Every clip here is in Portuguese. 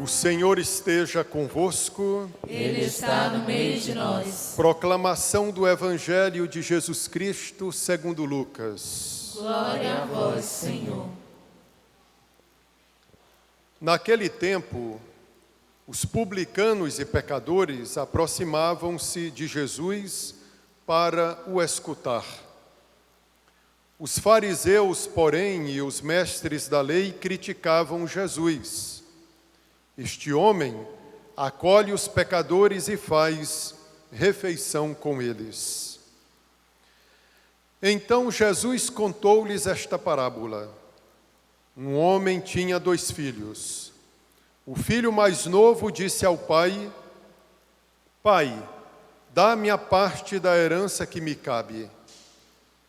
O Senhor esteja convosco. Ele está no meio de nós. Proclamação do Evangelho de Jesus Cristo segundo Lucas. Glória a vós, Senhor. Naquele tempo, os publicanos e pecadores aproximavam-se de Jesus para o escutar. Os fariseus, porém, e os mestres da lei criticavam Jesus. Este homem acolhe os pecadores e faz refeição com eles. Então Jesus contou-lhes esta parábola. Um homem tinha 2 filhos. O filho mais novo disse ao pai: Pai, dá-me a parte da herança que me cabe.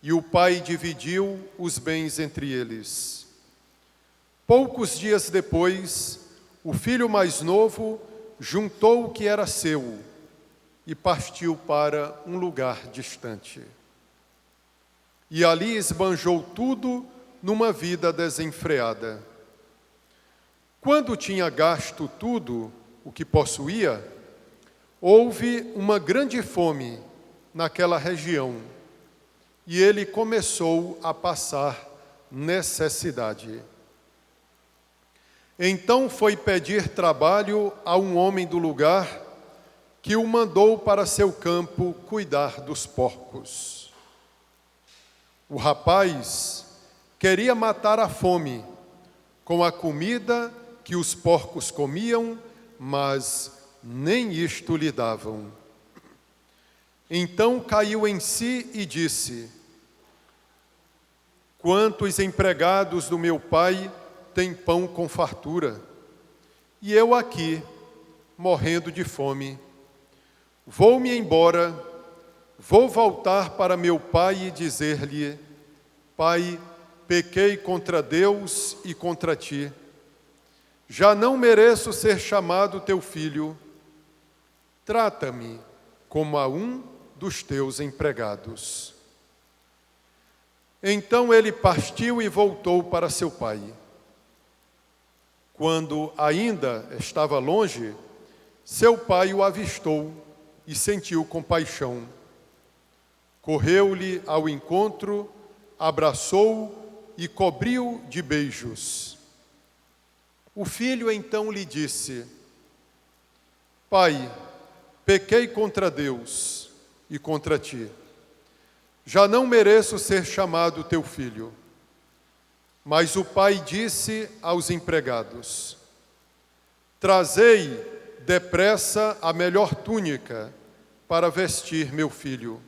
E o pai dividiu os bens entre eles. Poucos dias depois, o filho mais novo juntou o que era seu e partiu para um lugar distante. E ali esbanjou tudo numa vida desenfreada. Quando tinha gasto tudo o que possuía, houve uma grande fome naquela região e ele começou a passar necessidade. Então foi pedir trabalho a um homem do lugar que o mandou para seu campo cuidar dos porcos. O rapaz queria matar a fome com a comida que os porcos comiam, mas nem isto lhe davam. Então caiu em si e disse: Quantos empregados do meu pai têm pão com fartura, e eu aqui, morrendo de fome. Vou-me embora, vou voltar para meu pai e dizer-lhe: Pai, pequei contra Deus e contra ti. Já não mereço ser chamado teu filho. Trata-me como a um dos teus empregados. Então ele partiu e voltou para seu pai. Quando ainda estava longe, seu pai o avistou e sentiu compaixão. Correu-lhe ao encontro, abraçou-o e cobriu de beijos. O filho então lhe disse: Pai, pequei contra Deus e contra ti. Já não mereço ser chamado teu filho. Mas o pai disse aos empregados: Trazei depressa a melhor túnica para vestir meu filho,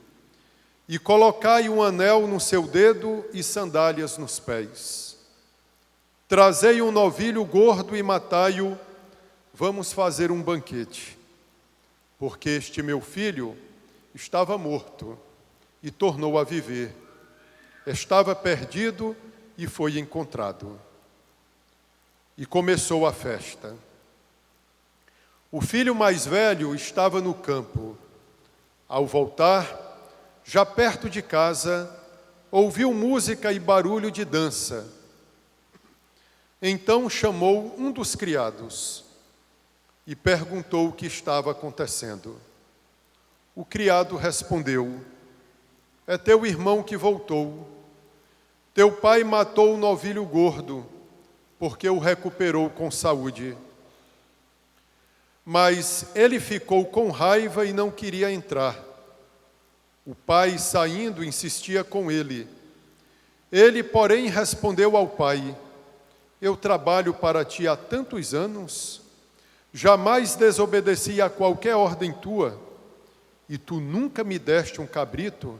e colocai um anel no seu dedo e sandálias nos pés. Trazei um novilho gordo e matai-o, vamos fazer um banquete. Porque este meu filho estava morto e tornou a viver. Estava perdido e foi encontrado. E começou a festa. O filho mais velho estava no campo. Ao voltar, já perto de casa, ouviu música e barulho de dança. Então chamou um dos criados e perguntou o que estava acontecendo. O criado respondeu: É teu irmão que voltou. Teu pai matou o novilho gordo, porque o recuperou com saúde. Mas ele ficou com raiva e não queria entrar. O pai, saindo, insistia com ele. Ele, porém, respondeu ao pai: Eu trabalho para ti há tantos anos, jamais desobedeci a qualquer ordem tua, e tu nunca me deste um cabrito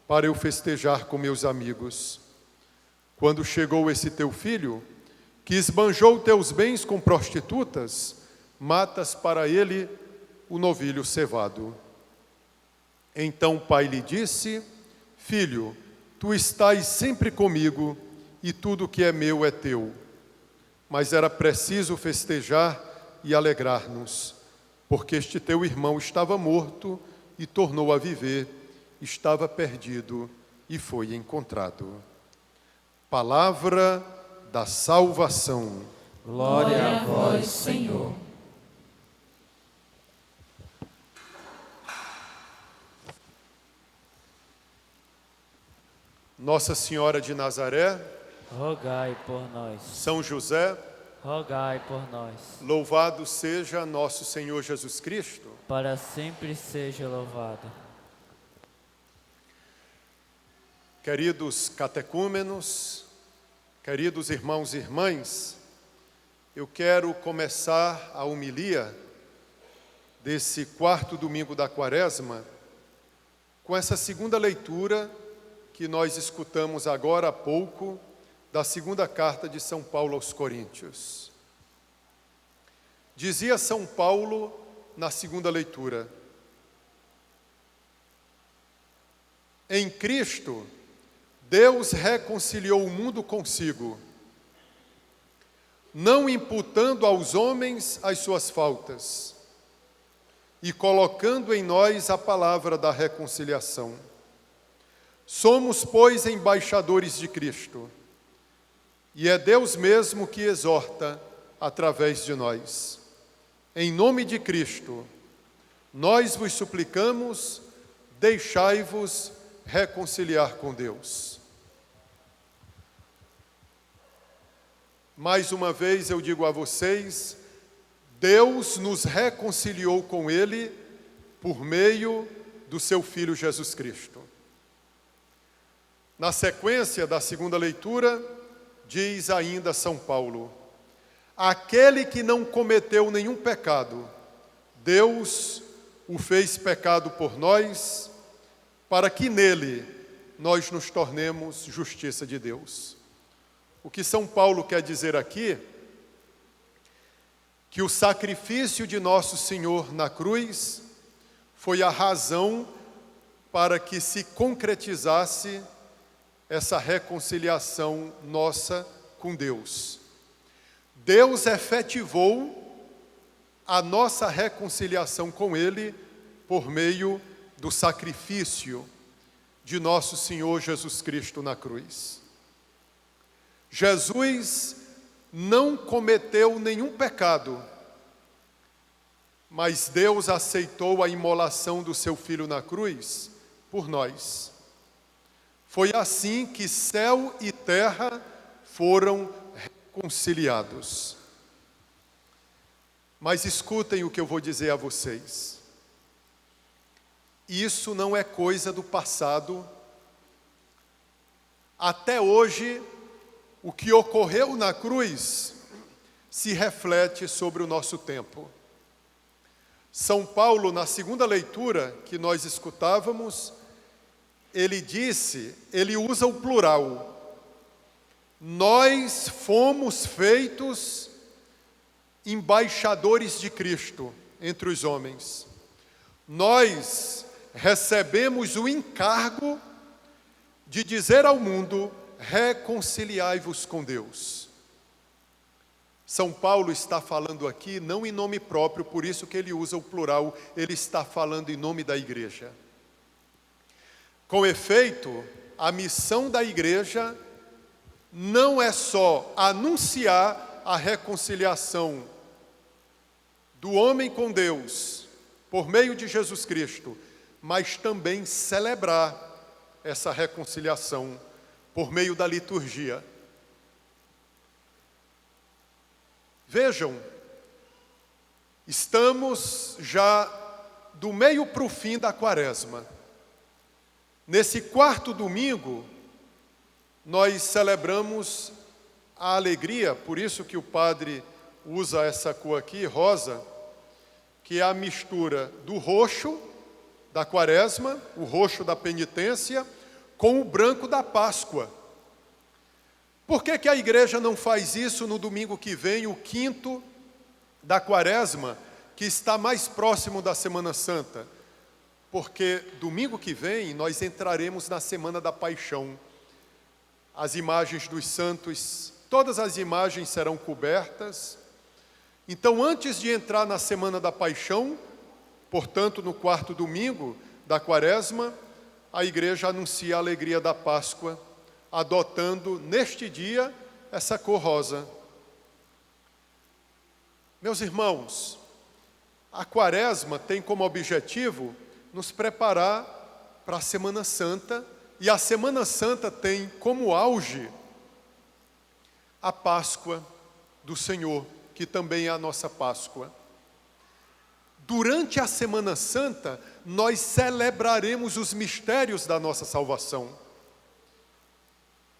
para eu festejar com meus amigos. Quando chegou esse teu filho, que esbanjou teus bens com prostitutas, matas para ele o novilho cevado. Então o pai lhe disse: Filho, tu estás sempre comigo, e tudo que é meu é teu. Mas era preciso festejar e alegrar-nos, porque este teu irmão estava morto e tornou a viver, estava perdido e foi encontrado. Palavra da salvação. Glória a vós, Senhor. Nossa Senhora de Nazaré, rogai por nós. São José, Rogai por nós. louvado seja nosso Senhor Jesus Cristo. Para sempre seja louvado. Queridos catecúmenos, queridos irmãos e irmãs, eu quero começar a homilia desse quarto domingo da Quaresma com essa segunda leitura que nós escutamos agora há pouco da segunda carta de São Paulo aos Coríntios. Dizia São Paulo na segunda leitura: em Cristo, Deus reconciliou o mundo consigo, não imputando aos homens as suas faltas, e colocando em nós a palavra da reconciliação. Somos, pois, embaixadores de Cristo, e é Deus mesmo que exorta através de nós. Em nome de Cristo, nós vos suplicamos, deixai-vos reconciliar com Deus. Mais uma vez eu digo a vocês, Deus nos reconciliou com Ele por meio do seu Filho Jesus Cristo. Na sequência da segunda leitura, diz ainda São Paulo: aquele que não cometeu nenhum pecado, Deus o fez pecado por nós, para que nele nós nos tornemos justiça de Deus. O que São Paulo quer dizer aqui? Que o sacrifício de nosso Senhor na cruz foi a razão para que se concretizasse essa reconciliação nossa com Deus. Deus efetivou a nossa reconciliação com Ele por meio do sacrifício de nosso Senhor Jesus Cristo na cruz. Jesus não cometeu nenhum pecado, mas Deus aceitou a imolação do seu Filho na cruz por nós. Foi assim que céu e terra foram reconciliados. Mas escutem o que eu vou dizer a vocês. Isso não é coisa do passado. Até hoje, o que ocorreu na cruz se reflete sobre o nosso tempo. São Paulo, na segunda leitura que nós escutávamos, ele usa o plural. Nós fomos feitos embaixadores de Cristo entre os homens. Nós recebemos o encargo de dizer ao mundo: reconciliai-vos com Deus. São Paulo está falando aqui não em nome próprio, por isso que ele usa o plural, ele está falando em nome da igreja. Com efeito, a missão da igreja não é só anunciar a reconciliação do homem com Deus por meio de Jesus Cristo, mas também celebrar essa reconciliação por meio da liturgia. Vejam, estamos já do meio para o fim da Quaresma. Nesse quarto domingo, nós celebramos a alegria, por isso que o padre usa essa cor aqui, rosa, que é a mistura do roxo da Quaresma, o roxo da penitência, com o branco da Páscoa. Por que que a igreja não faz isso no domingo que vem, o quinto da Quaresma, que está mais próximo da Semana Santa? Porque domingo que vem nós entraremos na Semana da Paixão. As imagens dos santos, todas as imagens serão cobertas. Então, antes de entrar na Semana da Paixão, portanto, no quarto domingo da Quaresma, a igreja anuncia a alegria da Páscoa, adotando neste dia essa cor rosa. Meus irmãos, a Quaresma tem como objetivo nos preparar para a Semana Santa E a Semana Santa tem como auge a Páscoa do Senhor, que também é a nossa Páscoa. Durante a Semana Santa, nós celebraremos os mistérios da nossa salvação.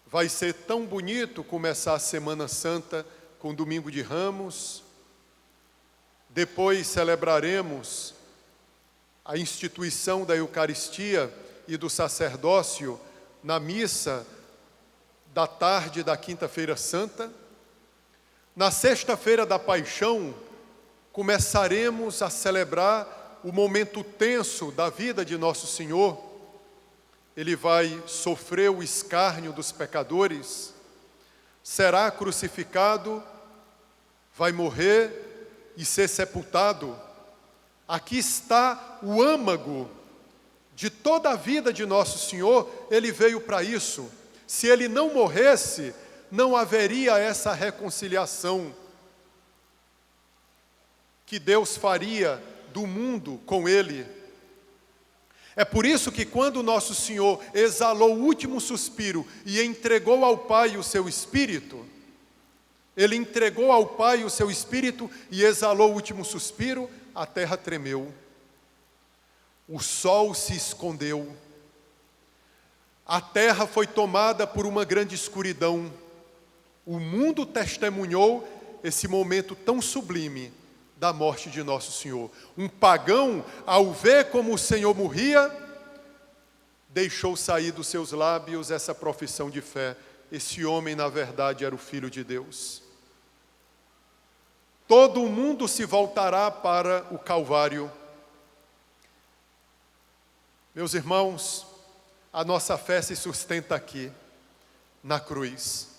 Vai ser tão bonito começar a Semana Santa com Domingo de Ramos. Depois celebraremos a instituição da Eucaristia e do sacerdócio na missa da tarde da Quinta-feira Santa. Na Sexta-feira da Paixão, começaremos a celebrar o momento tenso da vida de Nosso Senhor. Ele vai sofrer o escárnio dos pecadores, será crucificado, vai morrer e ser sepultado. Aqui está o âmago de toda a vida de Nosso Senhor, ele veio para isso. Se ele não morresse, não haveria essa reconciliação que Deus faria do mundo com ele. É por isso que quando Nosso Senhor exalou o último suspiro e entregou ao Pai o seu Espírito, ele entregou ao Pai o seu Espírito e exalou o último suspiro, a terra tremeu. O sol se escondeu. A terra foi tomada por uma grande escuridão. O mundo testemunhou esse momento tão sublime da morte de Nosso Senhor. Um pagão, ao ver como o Senhor morria, deixou sair dos seus lábios essa profissão de fé. Esse homem, na verdade, era o Filho de Deus. Todo o mundo se voltará para o Calvário. Meus irmãos, a nossa fé se sustenta aqui, na cruz.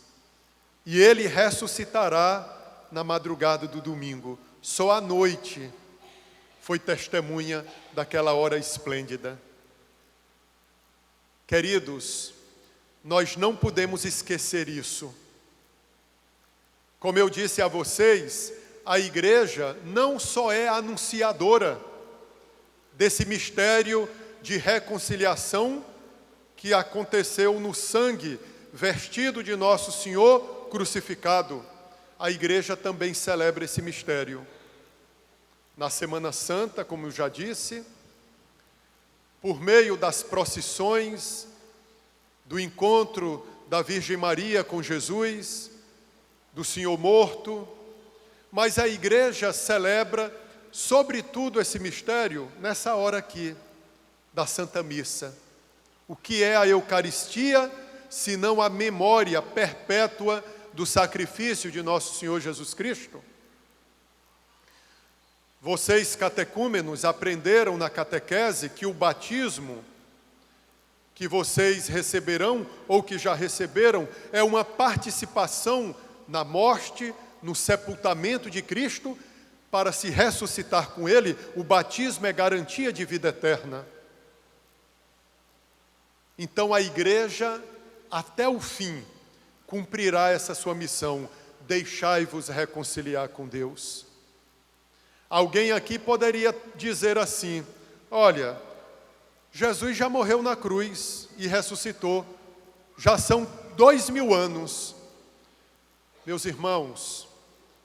E Ele ressuscitará na madrugada do domingo. Só à noite foi testemunha daquela hora esplêndida. Queridos, nós não podemos esquecer isso. Como eu disse a vocês, a igreja não só é anunciadora desse mistério de reconciliação que aconteceu no sangue vertido de Nosso Senhor crucificado. A igreja também celebra esse mistério. Na Semana Santa, como eu já disse, por meio das procissões, do encontro da Virgem Maria com Jesus, do Senhor morto, mas a igreja celebra, sobretudo, esse mistério nessa hora aqui, da Santa Missa. O que é a Eucaristia, senão a memória perpétua do sacrifício de Nosso Senhor Jesus Cristo? Vocês, catecúmenos, aprenderam na catequese que o batismo que vocês receberão, ou que já receberam, é uma participação na morte, no sepultamento de Cristo, para se ressuscitar com Ele. O batismo é garantia de vida eterna. Então a igreja, até o fim, cumprirá essa sua missão: deixai-vos reconciliar com Deus. Alguém aqui poderia dizer assim: olha, Jesus já morreu na cruz e ressuscitou, já são 2000 anos. Meus irmãos,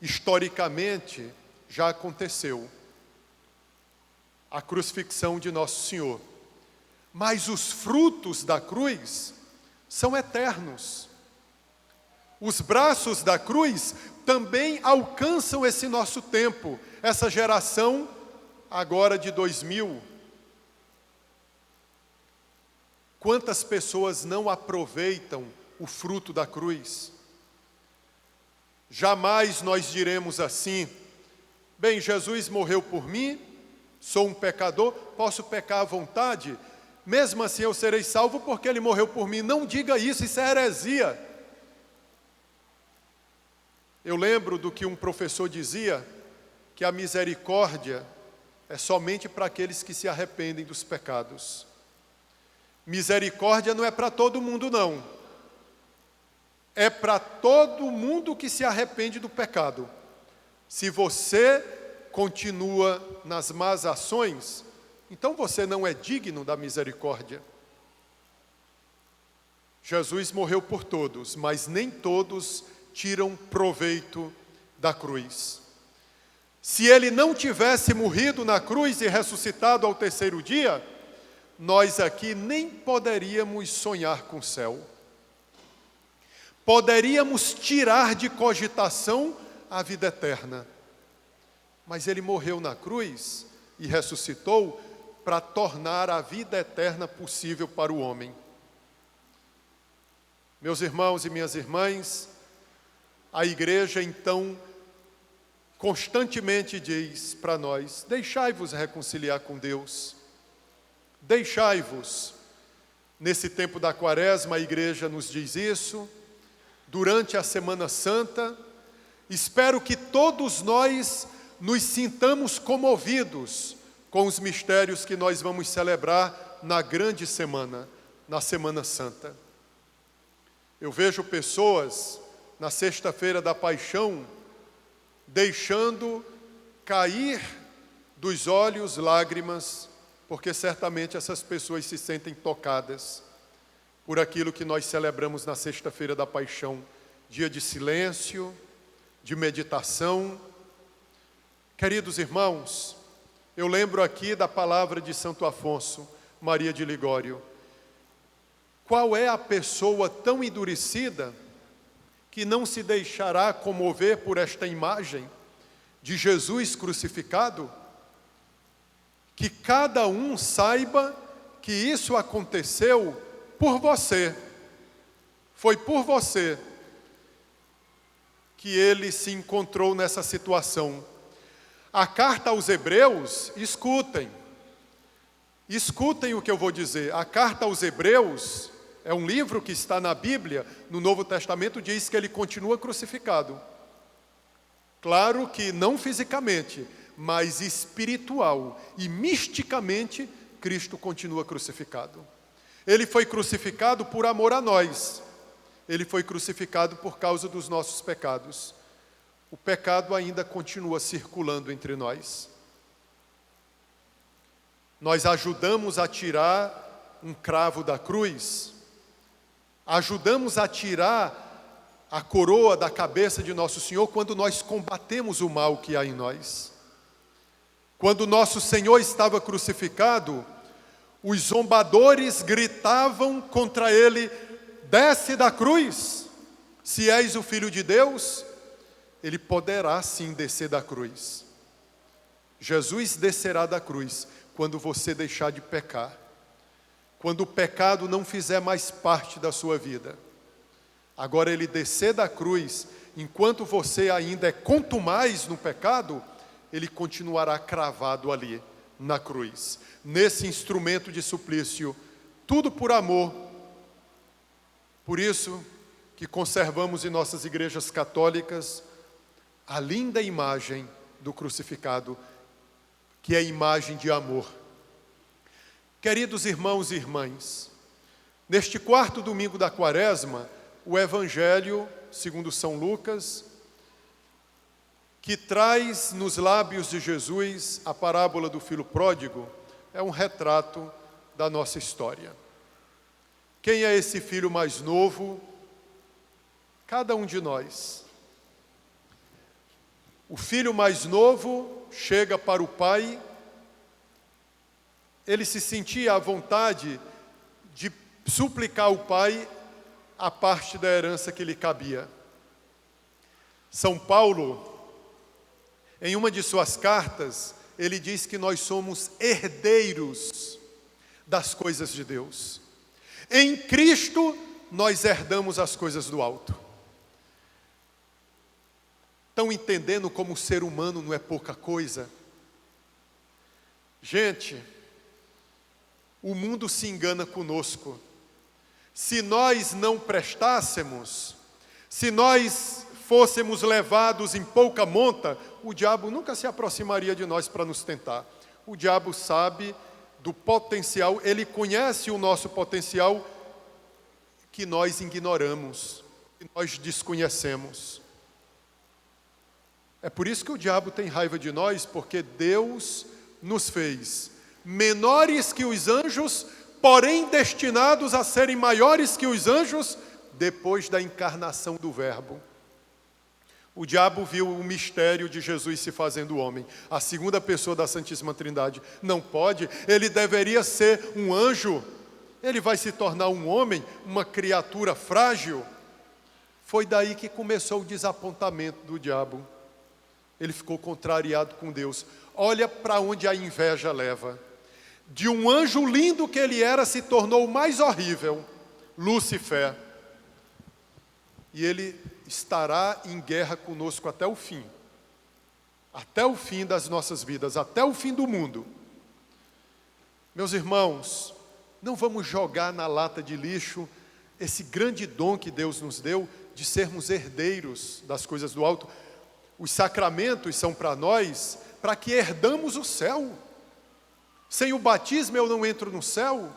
historicamente já aconteceu a crucifixão de Nosso Senhor, mas os frutos da cruz são eternos. Os braços da cruz também alcançam esse nosso tempo, essa geração agora de 2000. Quantas pessoas não aproveitam o fruto da cruz? Jamais nós diremos assim: bem, Jesus morreu por mim, sou um pecador, posso pecar à vontade, mesmo assim eu serei salvo porque Ele morreu por mim. Não diga isso, isso é heresia. Eu lembro do que um professor dizia, que a misericórdia é somente para aqueles que se arrependem dos pecados. Misericórdia não é para todo mundo, não. É para todo mundo que se arrepende do pecado. Se você continua nas más ações, então você não é digno da misericórdia. Jesus morreu por todos, mas nem todos tiram proveito da cruz. Se ele não tivesse morrido na cruz e ressuscitado ao terceiro dia, nós aqui nem poderíamos sonhar com o céu. Poderíamos tirar de cogitação a vida eterna. Mas ele morreu na cruz e ressuscitou para tornar a vida eterna possível para o homem. Meus irmãos e minhas irmãs, a igreja então constantemente diz para nós: deixai-vos reconciliar com Deus. Deixai-vos. Nesse tempo da quaresma, a igreja nos diz isso. Durante a Semana Santa, espero que todos nós nos sintamos comovidos com os mistérios que nós vamos celebrar na grande semana, na Semana Santa. Eu vejo pessoas, na sexta-feira da Paixão, deixando cair dos olhos lágrimas, porque certamente essas pessoas se sentem tocadas por aquilo que nós celebramos na sexta-feira da Paixão, dia de silêncio, de meditação. Queridos irmãos, eu lembro aqui da palavra de Santo Afonso Maria de Ligório. Qual é a pessoa tão endurecida que não se deixará comover por esta imagem de Jesus crucificado? Que cada um saiba que isso aconteceu por você. Foi por você que ele se encontrou nessa situação. A carta aos Hebreus, escutem o que eu vou dizer. A carta aos Hebreus é um livro que está na Bíblia, no Novo Testamento, diz que ele continua crucificado. Claro que não fisicamente, mas espiritual e misticamente, Cristo continua crucificado. Ele foi crucificado por amor a nós. Ele foi crucificado por causa dos nossos pecados. O pecado ainda continua circulando entre nós. Nós ajudamos a tirar um cravo da cruz, ajudamos a tirar a coroa da cabeça de nosso Senhor quando nós combatemos o mal que há em nós. Quando nosso Senhor estava crucificado, os zombadores gritavam contra ele: desce da cruz, se és o Filho de Deus. Ele poderá sim descer da cruz. Jesus descerá da cruz quando você deixar de pecar. Quando o pecado não fizer mais parte da sua vida. Agora ele descer da cruz, enquanto você ainda é contumaz no pecado, ele continuará cravado ali na cruz. Nesse instrumento de suplício, tudo por amor. Por isso que conservamos em nossas igrejas católicas a linda imagem do crucificado, que é a imagem de amor. Queridos irmãos e irmãs, neste quarto domingo da quaresma, o Evangelho, segundo São Lucas, que traz nos lábios de Jesus a parábola do filho pródigo, é um retrato da nossa história. Quem é esse filho mais novo? Cada um de nós. O filho mais novo chega para o pai, ele se sentia à vontade de suplicar ao pai a parte da herança que lhe cabia. São Paulo, em uma de suas cartas, ele diz que nós somos herdeiros das coisas de Deus. Em Cristo, nós herdamos as coisas do alto. Estão entendendo como o ser humano não é pouca coisa? Gente, o mundo se engana conosco. Se nós não prestássemos, se nós fôssemos levados em pouca monta, o diabo nunca se aproximaria de nós para nos tentar. O diabo sabe do potencial, ele conhece o nosso potencial que nós ignoramos, que nós desconhecemos. É por isso que o diabo tem raiva de nós, porque Deus nos fez menores que os anjos porém destinados a serem maiores que os anjos depois da encarnação do Verbo. O diabo viu o mistério de Jesus se fazendo homem, a segunda pessoa da Santíssima Trindade. Não pode, ele deveria ser um anjo, ele vai se tornar um homem, uma criatura frágil. Foi daí que começou o desapontamento do diabo. Ele ficou contrariado com Deus. Olha para onde a inveja leva. De um anjo lindo que ele era, se tornou o mais horrível, Lúcifer. E ele estará em guerra conosco até o fim das nossas vidas, até o fim do mundo. Meus irmãos, não vamos jogar na lata de lixo esse grande dom que Deus nos deu de sermos herdeiros das coisas do alto. Os sacramentos são para nós, para que herdamos o céu. Sem o batismo eu não entro no céu.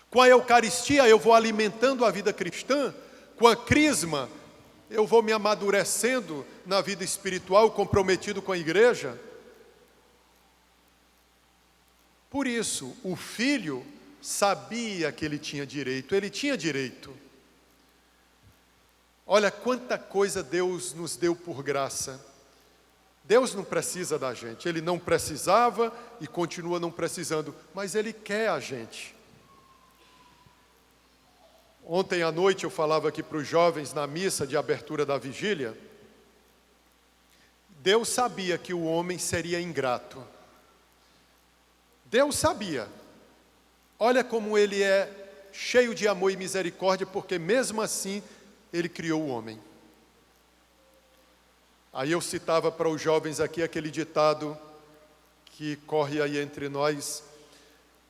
Com a Eucaristia eu vou alimentando a vida cristã. Com a crisma eu vou me amadurecendo na vida espiritual, comprometido com a igreja. Por isso, o filho sabia que ele tinha direito. Olha quanta coisa Deus nos deu por graça. Deus não precisa da gente, Ele não precisava e continua não precisando, mas Ele quer a gente. Ontem à noite eu falava aqui para os jovens na missa de abertura da vigília. Deus sabia que o homem seria ingrato. Deus sabia. Olha como Ele é cheio de amor e misericórdia, porque mesmo assim Ele criou o homem. Aí eu citava para os jovens aqui aquele ditado que corre aí entre nós,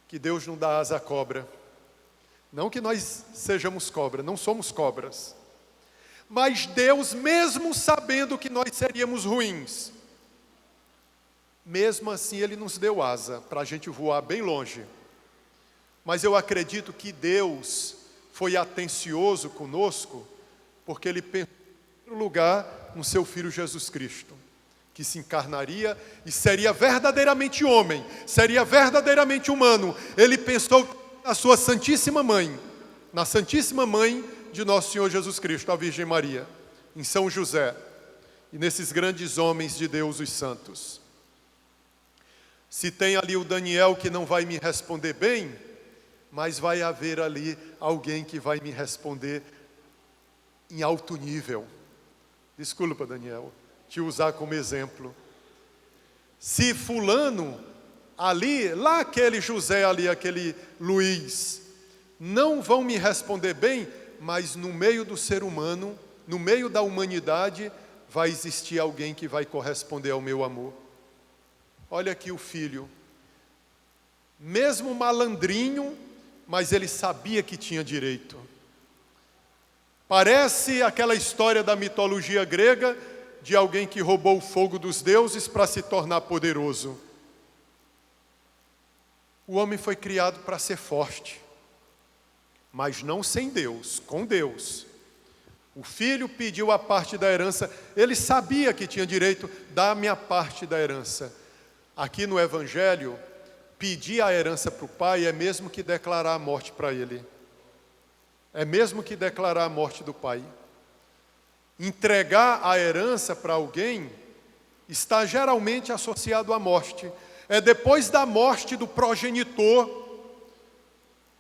que Deus não dá asa à cobra. Não que nós sejamos cobra, não somos cobras. Mas Deus, mesmo sabendo que nós seríamos ruins, mesmo assim Ele nos deu asa para a gente voar bem longe. Mas eu acredito que Deus foi atencioso conosco, porque Ele pensou em primeiro lugar no seu Filho Jesus Cristo, que se encarnaria e seria verdadeiramente homem, seria verdadeiramente humano. Ele pensou na sua Santíssima Mãe, na Santíssima Mãe de Nosso Senhor Jesus Cristo, a Virgem Maria, em São José, e nesses grandes homens de Deus, os santos. Se tem ali o Daniel que não vai me responder bem, mas vai haver ali alguém que vai me responder em alto nível. Desculpa, Daniel, te usar como exemplo. Se fulano ali, lá aquele José ali, aquele Luiz, não vão me responder bem, mas no meio do ser humano, no meio da humanidade, vai existir alguém que vai corresponder ao meu amor. Olha aqui o filho, mesmo malandrinho, mas ele sabia que tinha direito. Parece aquela história da mitologia grega, de alguém que roubou o fogo dos deuses para se tornar poderoso. O homem foi criado para ser forte, mas não sem Deus, com Deus. O filho pediu a parte da herança, ele sabia que tinha direito, dá-me a parte da herança. Aqui no Evangelho, pedir a herança para o pai é mesmo que declarar a morte para ele. É mesmo que declarar a morte do pai. Entregar a herança para alguém está geralmente associado à morte. É depois da morte do progenitor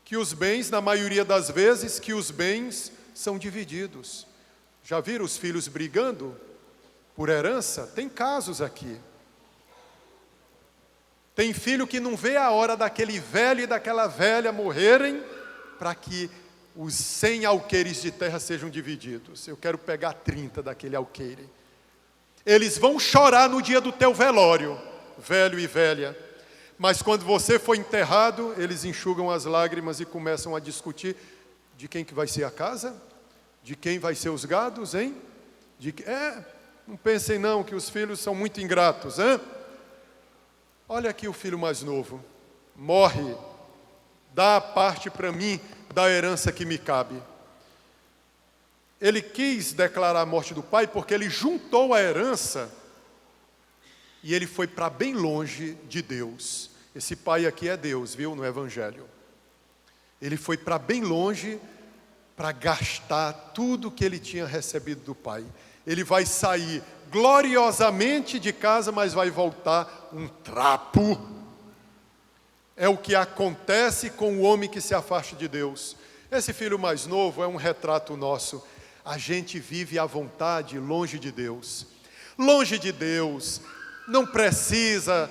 que os bens, na maioria das vezes, que os bens são divididos. Já viram os filhos brigando por herança? Tem casos aqui. Tem filho que não vê a hora daquele velho e daquela velha morrerem para que os 100 alqueires de terra sejam divididos. Eu quero pegar 30 daquele alqueire. Eles vão chorar no dia do teu velório, velho e velha. Mas quando você for enterrado, eles enxugam as lágrimas e começam a discutir de quem que vai ser a casa, de quem vai ser os gados, hein? Não pensem não que os filhos são muito ingratos, hein? Olha aqui o filho mais novo, morre, dá a parte para mim da herança que me cabe. Ele quis declarar a morte do pai porque ele juntou a herança e ele foi para bem longe de Deus. Esse pai aqui é Deus, viu, no Evangelho. Ele foi para bem longe para gastar tudo que ele tinha recebido do pai. Ele vai sair gloriosamente de casa, mas vai voltar um trapo. É o que acontece com o homem que se afasta de Deus. Esse filho mais novo é um retrato nosso. A gente vive à vontade longe de Deus. Longe de Deus, não precisa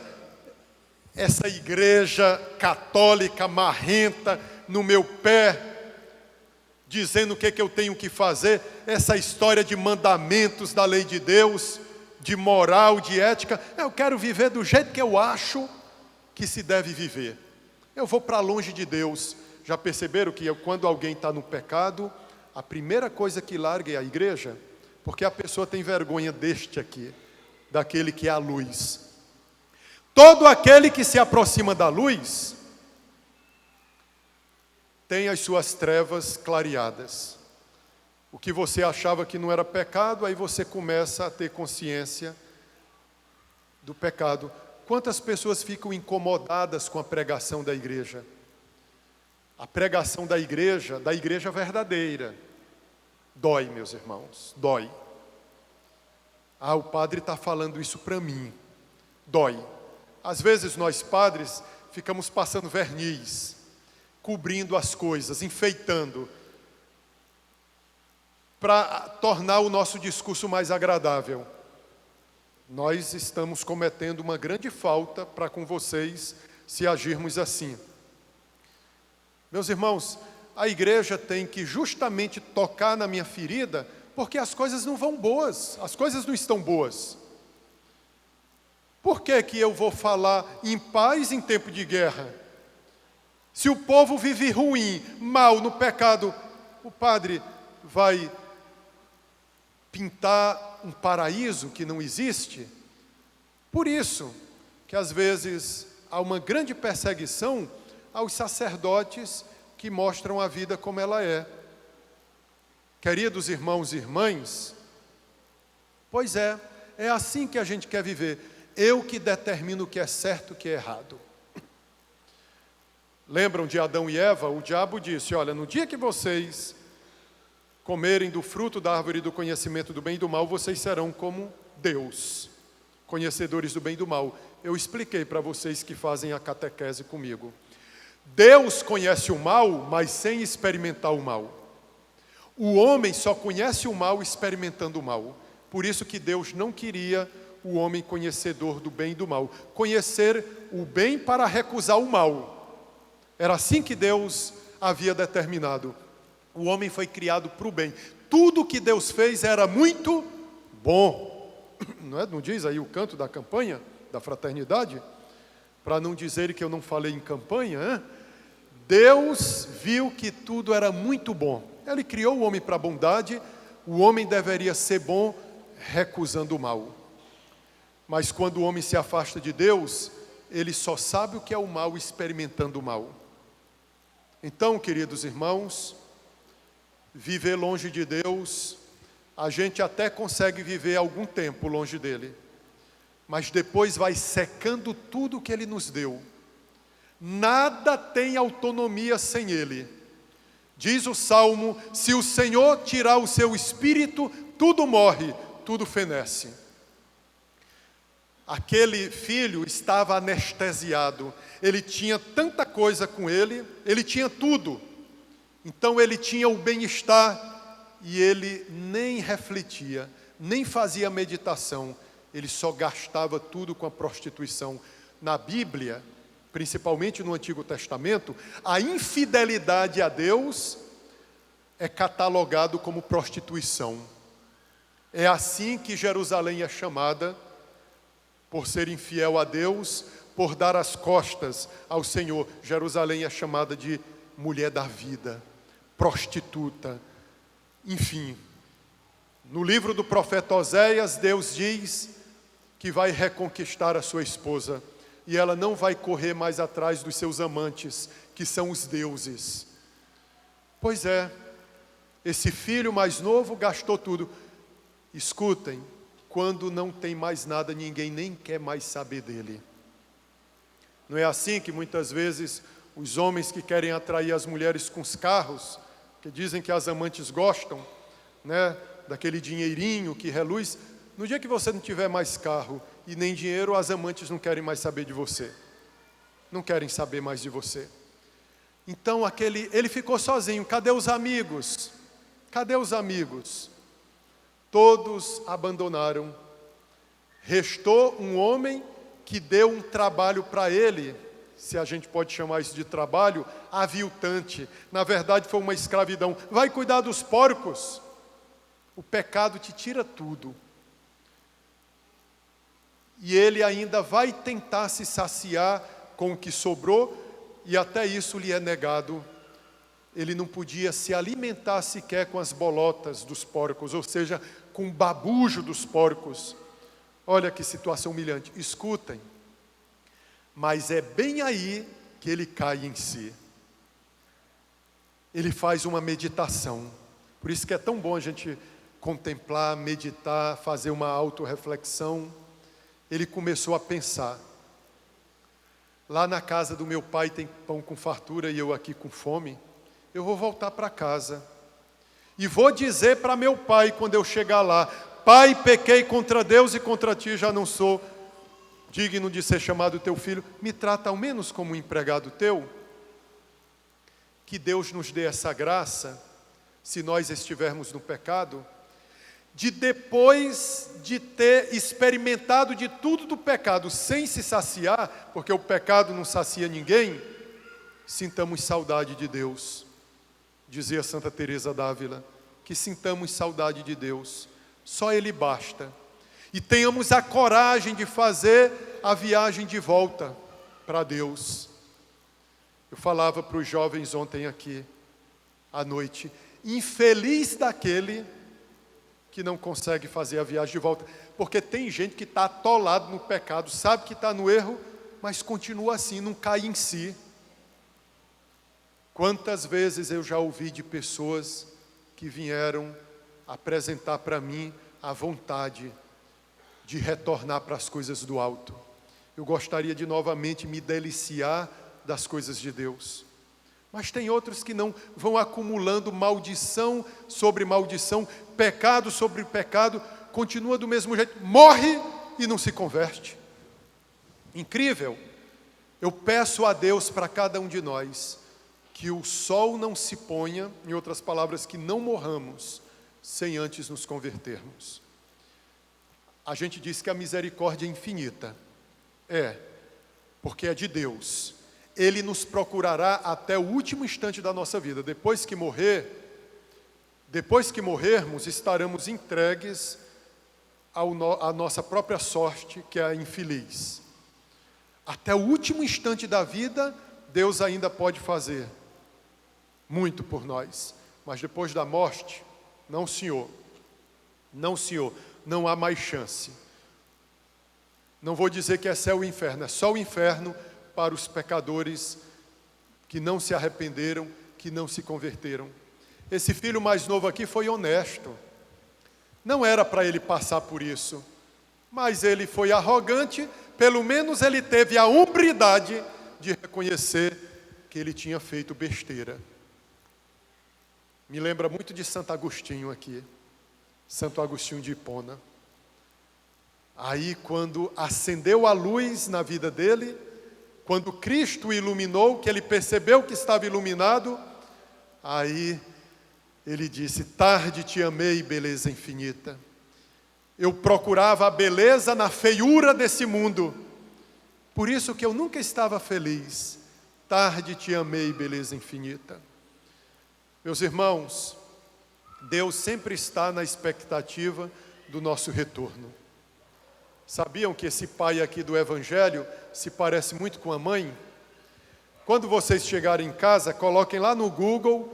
essa igreja católica marrenta no meu pé, dizendo o que eu tenho que fazer, essa história de mandamentos da lei de Deus, de moral, de ética. Eu quero viver do jeito que eu acho que se deve viver. Eu vou para longe de Deus. Já perceberam que quando alguém está no pecado, a primeira coisa que larga é a igreja? Porque a pessoa tem vergonha deste aqui, daquele que é a luz. Todo aquele que se aproxima da luz tem as suas trevas clareadas. O que você achava que não era pecado, aí você começa a ter consciência do pecado. Quantas pessoas ficam incomodadas com a pregação da igreja? A pregação da igreja verdadeira, dói, meus irmãos, dói. Ah, o padre está falando isso para mim, dói. Às vezes nós padres ficamos passando verniz, cobrindo as coisas, enfeitando, para tornar o nosso discurso mais agradável. Nós estamos cometendo uma grande falta para com vocês se agirmos assim. Meus irmãos, a igreja tem que justamente tocar na minha ferida, porque as coisas não vão boas, as coisas não estão boas. Por que que eu vou falar em paz em tempo de guerra? Se o povo vive ruim, mal, no pecado, o padre vai pintar um paraíso que não existe? Por isso que às vezes há uma grande perseguição aos sacerdotes que mostram a vida como ela é. Queridos irmãos e irmãs, pois é assim que a gente quer viver. Eu que determino o que é certo e o que é errado. Lembram de Adão e Eva? O diabo disse: olha, no dia que vocês comerem do fruto da árvore do conhecimento do bem e do mal, vocês serão como Deus, conhecedores do bem e do mal. Eu expliquei para vocês que fazem a catequese comigo. Deus conhece o mal, mas sem experimentar o mal. O homem só conhece o mal experimentando o mal. Por isso que Deus não queria o homem conhecedor do bem e do mal. Conhecer o bem para recusar o mal. Era assim que Deus havia determinado. O homem foi criado para o bem. Tudo que Deus fez era muito bom. Não é? Não diz aí o canto da campanha, da fraternidade? Para não dizer que eu não falei em campanha, hein? Deus viu que tudo era muito bom. Ele criou o homem para a bondade. O homem deveria ser bom recusando o mal. Mas quando o homem se afasta de Deus, ele só sabe o que é o mal experimentando o mal. Então, queridos irmãos, viver longe de Deus, a gente até consegue viver algum tempo longe dele, mas depois vai secando tudo que ele nos deu. Nada tem autonomia sem ele. Diz o Salmo: se o Senhor tirar o seu espírito, tudo morre, tudo fenece. Aquele filho estava anestesiado, ele tinha tanta coisa com ele, ele tinha tudo. Então ele tinha o bem-estar e ele nem refletia, nem fazia meditação, ele só gastava tudo com a prostituição. Na Bíblia, principalmente no Antigo Testamento, a infidelidade a Deus é catalogado como prostituição. É assim que Jerusalém é chamada, por ser infiel a Deus, por dar as costas ao Senhor. Jerusalém é chamada de mulher da vida, prostituta, enfim. No livro do profeta Oséias, Deus diz que vai reconquistar a sua esposa, e ela não vai correr mais atrás dos seus amantes, que são os deuses. Pois é, esse filho mais novo gastou tudo. Escutem, quando não tem mais nada, ninguém nem quer mais saber dele. Não é assim que muitas vezes os homens que querem atrair as mulheres com os carros, que dizem que as amantes gostam, né, daquele dinheirinho que reluz. No dia que você não tiver mais carro e nem dinheiro, as amantes não querem mais saber de você. Não querem saber mais de você. Então ele ficou sozinho. Cadê os amigos? Cadê os amigos? Todos abandonaram. Restou um homem que deu um trabalho para ele, se a gente pode chamar isso de trabalho, aviltante. Na verdade foi uma escravidão. Vai cuidar dos porcos. O pecado te tira tudo. E ele ainda vai tentar se saciar com o que sobrou, e até isso lhe é negado. Ele não podia se alimentar sequer com as bolotas dos porcos, ou seja, com o babujo dos porcos. Olha que situação humilhante. Escutem, mas é bem aí que ele cai em si. Ele faz uma meditação. Por isso que é tão bom a gente contemplar, meditar, fazer uma autorreflexão. Ele começou a pensar. Lá na casa do meu pai tem pão com fartura e eu aqui com fome. Eu vou voltar para casa. E vou dizer para meu pai quando eu chegar lá: Pai, pequei contra Deus e contra ti, já não sou digno de ser chamado teu filho. Me trata ao menos como um empregado teu. Que Deus nos dê essa graça, se nós estivermos no pecado, de depois de ter experimentado de tudo do pecado, sem se saciar, porque o pecado não sacia ninguém, sintamos saudade de Deus. Dizia Santa Teresa d'Ávila, que sintamos saudade de Deus. Só Ele basta. E tenhamos a coragem de fazer a viagem de volta para Deus. Eu falava para os jovens ontem aqui, à noite, infeliz daquele que não consegue fazer a viagem de volta, porque tem gente que está atolado no pecado, sabe que está no erro, mas continua assim, não cai em si. Quantas vezes eu já ouvi de pessoas que vieram apresentar para mim a vontade de retornar para as coisas do alto. Eu gostaria de novamente me deliciar das coisas de Deus. Mas tem outros que não, vão acumulando maldição sobre maldição, pecado sobre pecado, continua do mesmo jeito, morre e não se converte. Incrível. Eu peço a Deus para cada um de nós, que o sol não se ponha, em outras palavras, que não morramos, sem antes nos convertermos. A gente diz que a misericórdia é infinita. Porque é de Deus. Ele nos procurará até o último instante da nossa vida. Depois que morrermos, estaremos entregues à nossa própria sorte, que é a infeliz. Até o último instante da vida, Deus ainda pode fazer muito por nós. Mas depois da morte, não, senhor. Não, senhor. Não há mais chance. Não vou dizer que é céu e inferno. É só o inferno para os pecadores que não se arrependeram, que não se converteram. Esse filho mais novo aqui foi honesto. Não era para ele passar por isso. Mas ele foi arrogante, pelo menos ele teve a hombridade de reconhecer que ele tinha feito besteira. Me lembra muito de Santo Agostinho aqui. Santo Agostinho de Hipona. Aí quando acendeu a luz na vida dele, quando Cristo o iluminou, que ele percebeu que estava iluminado, aí ele disse: tarde te amei, beleza infinita. Eu procurava a beleza na feiura desse mundo, por isso que eu nunca estava feliz. Tarde te amei, beleza infinita. Meus irmãos, Deus sempre está na expectativa do nosso retorno. Sabiam que esse pai aqui do Evangelho se parece muito com a mãe? Quando vocês chegarem em casa, coloquem lá no Google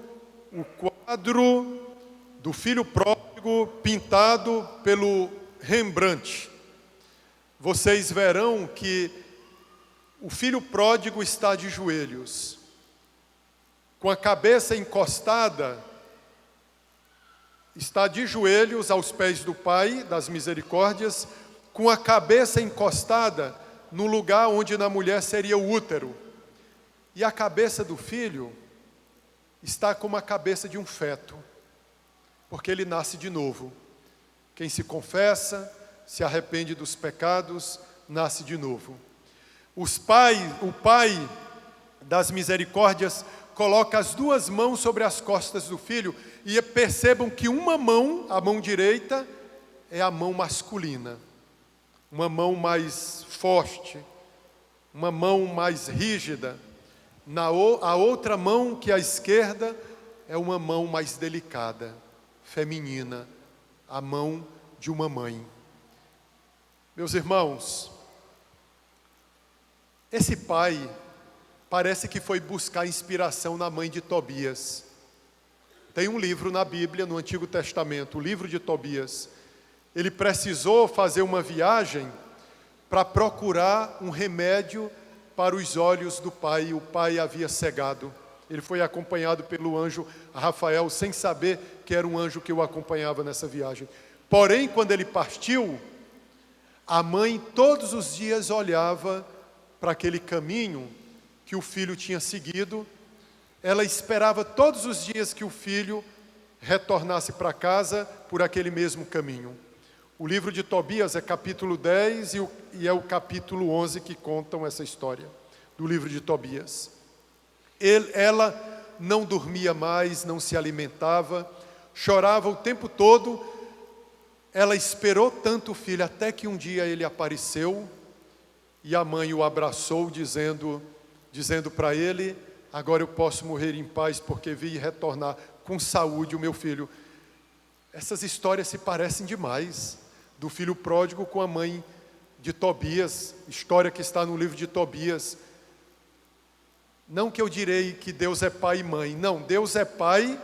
o quadro do filho pródigo pintado pelo Rembrandt. Vocês verão que o filho pródigo está de joelhos, com a cabeça encostada, está de joelhos aos pés do Pai das misericórdias, com a cabeça encostada no lugar onde na mulher seria o útero. E a cabeça do filho está como a cabeça de um feto, porque ele nasce de novo. Quem se confessa, se arrepende dos pecados, nasce de novo. O pai das misericórdias coloca as duas mãos sobre as costas do filho e percebam que uma mão, a mão direita, é a mão masculina, uma mão mais forte, uma mão mais rígida. A outra mão, que é a esquerda, é uma mão mais delicada, feminina, a mão de uma mãe. Meus irmãos, esse pai parece que foi buscar inspiração na mãe de Tobias. Tem um livro na Bíblia, no Antigo Testamento, o livro de Tobias. Ele precisou fazer uma viagem para procurar um remédio para os olhos do pai. O pai havia cegado. Ele foi acompanhado pelo anjo Rafael, sem saber que era um anjo que o acompanhava nessa viagem. Porém, quando ele partiu, a mãe todos os dias olhava para aquele caminho que o filho tinha seguido. Ela esperava todos os dias que o filho retornasse para casa por aquele mesmo caminho. O livro de Tobias é capítulo 10 e é o capítulo 11 que contam essa história do livro de Tobias. Ela não dormia mais, não se alimentava, chorava o tempo todo. Ela esperou tanto o filho até que um dia ele apareceu e a mãe o abraçou dizendo para ele: agora eu posso morrer em paz porque vi retornar com saúde o meu filho. Essas histórias se parecem demais, do filho pródigo com a mãe de Tobias, história que está no livro de Tobias. Não que eu direi que Deus é pai e mãe, não, Deus é pai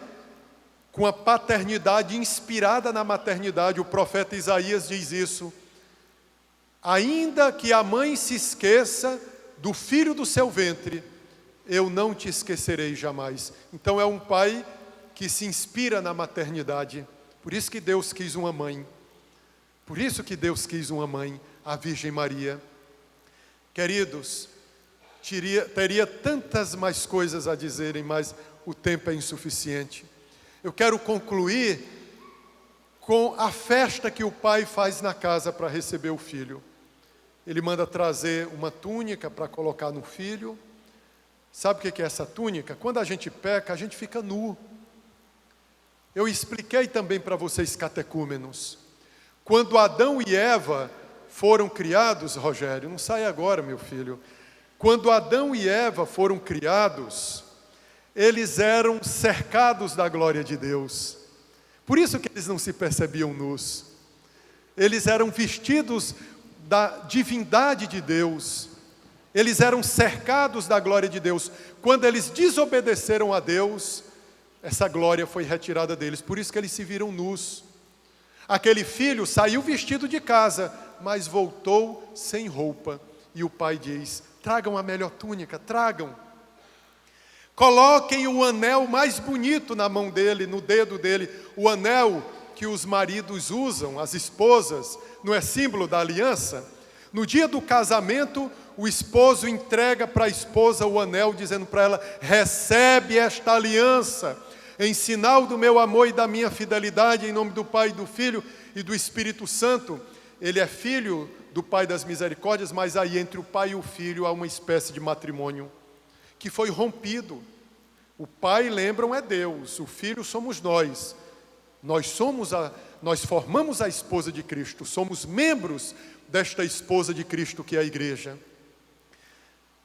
com a paternidade inspirada na maternidade. O profeta Isaías diz isso: ainda que a mãe se esqueça do filho do seu ventre, eu não te esquecerei jamais. Então é um pai que se inspira na maternidade. Por isso que Deus quis uma mãe. Por isso que Deus quis uma mãe, a Virgem Maria. Queridos, teria tantas mais coisas a dizerem, mas o tempo é insuficiente. Eu quero concluir com a festa que o pai faz na casa para receber o filho. Ele manda trazer uma túnica para colocar no filho. Sabe o que é essa túnica? Quando a gente peca, a gente fica nu. Eu expliquei também para vocês, catecúmenos. Quando Adão e Eva foram criados, Rogério, não sai agora, meu filho. Quando Adão e Eva foram criados, eles eram cercados da glória de Deus. Por isso que eles não se percebiam nus. Eles eram vestidos da divindade de Deus. Eles eram cercados da glória de Deus. Quando eles desobedeceram a Deus, essa glória foi retirada deles. Por isso que eles se viram nus. Aquele filho saiu vestido de casa, mas voltou sem roupa. E o pai diz: tragam a melhor túnica, tragam. Coloquem o anel mais bonito na mão dele, no dedo dele. O anel que os maridos usam, as esposas, não é símbolo da aliança? No dia do casamento, o esposo entrega para a esposa o anel, dizendo para ela: recebe esta aliança, em sinal do meu amor e da minha fidelidade, em nome do Pai, do Filho e do Espírito Santo. Ele é filho do Pai das misericórdias, mas aí entre o pai e o filho há uma espécie de matrimônio que foi rompido. O pai, lembram, é Deus, o filho somos nós. Nós formamos a esposa de Cristo, somos membros desta esposa de Cristo que é a igreja.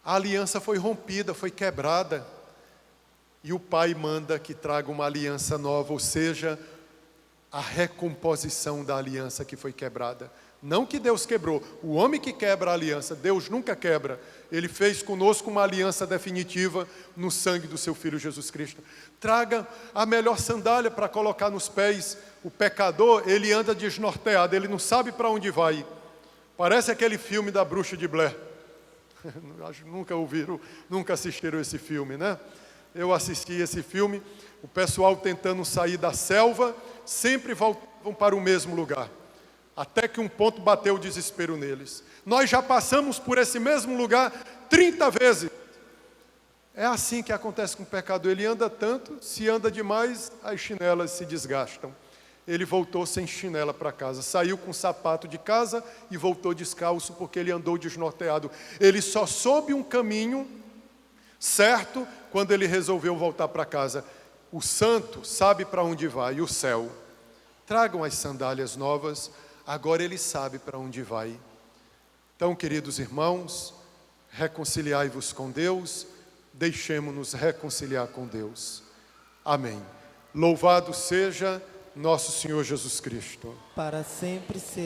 A aliança foi rompida, foi quebrada, e o pai manda que traga uma aliança nova, ou seja, a recomposição da aliança que foi quebrada. Não que Deus quebrou, o homem que quebra a aliança, Deus nunca quebra. Ele fez conosco uma aliança definitiva no sangue do seu Filho Jesus Cristo. Traga a melhor sandália para colocar nos pés. O pecador, ele anda desnorteado, ele não sabe para onde vai. Parece aquele filme da Bruxa de Blair. Nunca ouviram, nunca assistiram esse filme, né? Eu assisti esse filme, o pessoal tentando sair da selva, sempre voltavam para o mesmo lugar. Até que um ponto bateu o desespero neles. Nós já passamos por esse mesmo lugar 30 vezes. É assim que acontece com o pecador. Ele anda tanto, se anda demais, as chinelas se desgastam. Ele voltou sem chinela para casa, saiu com sapato de casa e voltou descalço porque ele andou desnorteado. Ele só soube um caminho certo quando ele resolveu voltar para casa. O santo sabe para onde vai, e o céu. Tragam as sandálias novas, agora ele sabe para onde vai. Então, queridos irmãos, reconciliai-vos com Deus, deixemo-nos reconciliar com Deus. Amém. Louvado seja nosso Senhor Jesus Cristo. Para sempre ser